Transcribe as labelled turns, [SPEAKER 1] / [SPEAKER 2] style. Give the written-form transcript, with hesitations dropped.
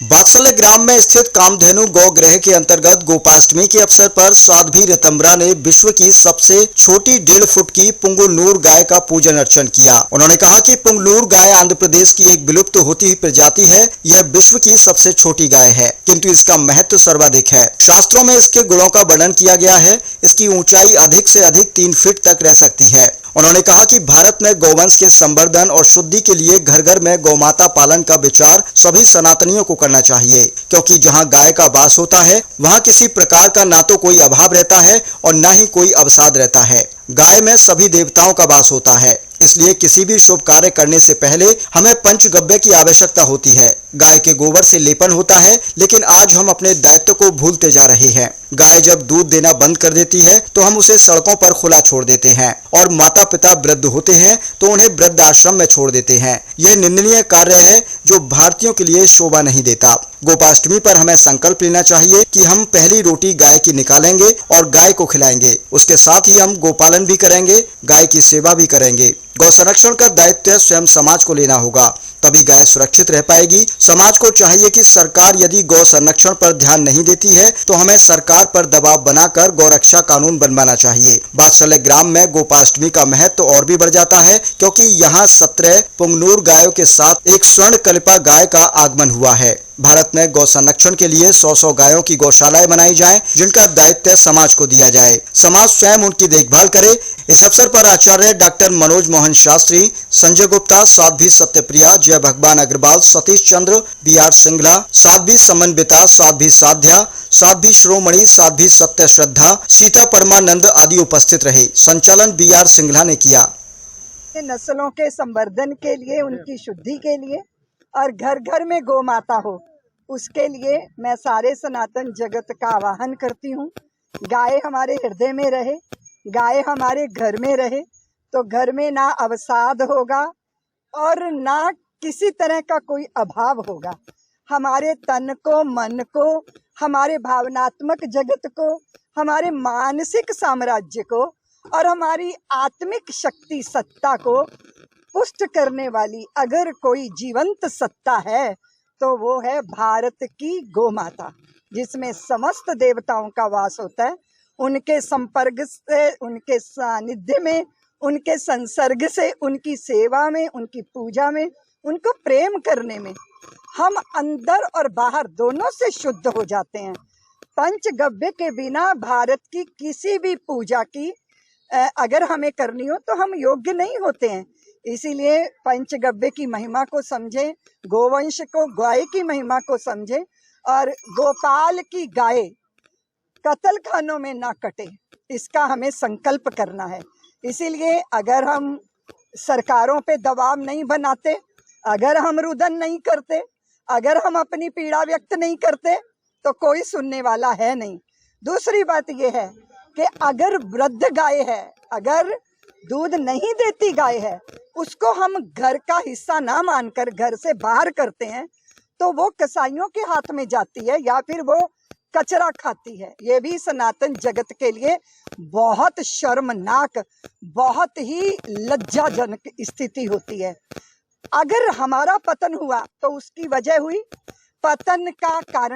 [SPEAKER 1] वात्सल्य ग्राम में स्थित कामधेनु गौ गृह के अंतर्गत गोपाष्टमी के अवसर पर साध्वी ऋतंबरा ने विश्व की सबसे छोटी 1.5 फुट की पुंगनुर गाय का पूजन अर्चन किया। उन्होंने कहा कि पुंगनुर गाय आंध्र प्रदेश की एक विलुप्त होती हुई प्रजाति है। यह विश्व की सबसे छोटी गाय है, किंतु इसका महत्व सर्वाधिक है। शास्त्रों में इसके गुणों का वर्णन किया गया है। इसकी ऊंचाई अधिक से अधिक 3 फीट तक रह सकती है। उन्होंने कहा कि भारत में गौवंश के संवर्धन और शुद्धि के लिए घर घर में गौमाता पालन का विचार सभी सनातनियों को करना चाहिए, क्योंकि जहां गाय का वास होता है वहां किसी प्रकार का ना तो कोई अभाव रहता है और ना ही कोई अवसाद रहता है। गाय में सभी देवताओं का वास होता है, इसलिए किसी भी शुभ कार्य करने से पहले हमें पंचगव्य की आवश्यकता होती है। गाय के गोबर से लेपन होता है, लेकिन आज हम अपने दायित्व को भूलते जा रहे हैं। गाय जब दूध देना बंद कर देती है तो हम उसे सड़कों पर खुला छोड़ देते हैं और माता पिता वृद्ध होते हैं तो उन्हें वृद्ध आश्रम में छोड़ देते हैं। यह निंदनीय कार्य है जो भारतीयों के लिए शोभा नहीं देता। गोपाष्टमी पर हमें संकल्प लेना चाहिए कि हम पहली रोटी गाय की निकालेंगे और गाय को खिलाएंगे। उसके साथ ही हम गोपालन भी करेंगे, गाय की सेवा भी करेंगे। गौ संरक्षण का दायित्व स्वयं समाज को लेना होगा, तभी गाय सुरक्षित रह पाएगी। समाज को चाहिए कि सरकार यदि गौ संरक्षण पर ध्यान नहीं देती है तो हमें सरकार पर दबाव बनाकर गौरक्षा कानून बनवाना चाहिए। वात्सल्य ग्राम में गोपाष्टमी का महत्व और भी बढ़ जाता है, क्योंकि यहाँ 17 पुंगनुर गायों के साथ एक स्वर्ण कल्पा गाय का आगमन हुआ है। भारत में गौ संरक्षण के लिए 100 गायों की गौशालाएं बनाई जाएं, जिनका दायित्व समाज को दिया जाए। समाज स्वयं उनकी देखभाल करे। इस अवसर पर आचार्य डॉक्टर मनोज मोहन शास्त्री, संजय गुप्ता, साध्वी सत्यप्रिया, जय भगवान अग्रवाल, सतीश चंद्र, BR सिंगला, साध्वी समन्विता, साध्वी साध्या, साध्वी श्रोमणी, साध्वी सत्य श्रद्धा, सीता परमानंद आदि उपस्थित रहे। संचालन BR सिंगला ने किया।
[SPEAKER 2] नस्लों के संवर्धन के लिए, उनकी शुद्धि के लिए और घर घर में गौ माता हो, उसके लिए मैं सारे सनातन जगत का आह्वान करती हूँ। गाय हमारे हृदय में रहे, गाय हमारे घर में रहे तो घर में ना अवसाद होगा और ना किसी तरह का कोई अभाव होगा। हमारे तन को, मन को, हमारे भावनात्मक जगत को, हमारे मानसिक साम्राज्य को और हमारी आत्मिक शक्ति सत्ता को पुष्ट करने वाली अगर कोई जीवंत सत्ता है तो वो है भारत की गौ माता, जिसमें समस्त देवताओं का वास होता है। उनके संपर्क से, उनके सानिध्य में, उनके संसर्ग से, उनकी सेवा में, उनकी पूजा में, उनको प्रेम करने में हम अंदर और बाहर दोनों से शुद्ध हो जाते हैं। पंचगव्य के बिना भारत की किसी भी पूजा की अगर हमें करनी हो तो हम योग्य नहीं होते हैं। इसीलिए पंचगव्य की महिमा को समझें, गोवंश को, गाय की महिमा को समझें और गोपाल की गाय कत्ल खानों में ना कटे, इसका हमें संकल्प करना है। इसीलिए अगर हम सरकारों पे दबाव नहीं बनाते, अगर हम रुदन नहीं करते, अगर हम अपनी पीड़ा व्यक्त नहीं करते तो कोई सुनने वाला है नहीं। दूसरी बात यह है कि अगर वृद्ध गाय है, अगर दूध नहीं देती गाय है, उसको हम घर का हिस्सा ना मानकर घर से बाहर करते हैं तो वो कसाईयों के हाथ में जाती है या फिर वो कचरा खाती है। ये भी सनातन जगत के लिए बहुत शर्मनाक, बहुत ही लज्जाजनक स्थिति होती है। अगर हमारा पतन हुआ तो उसकी वजह हुई, पतन का कारण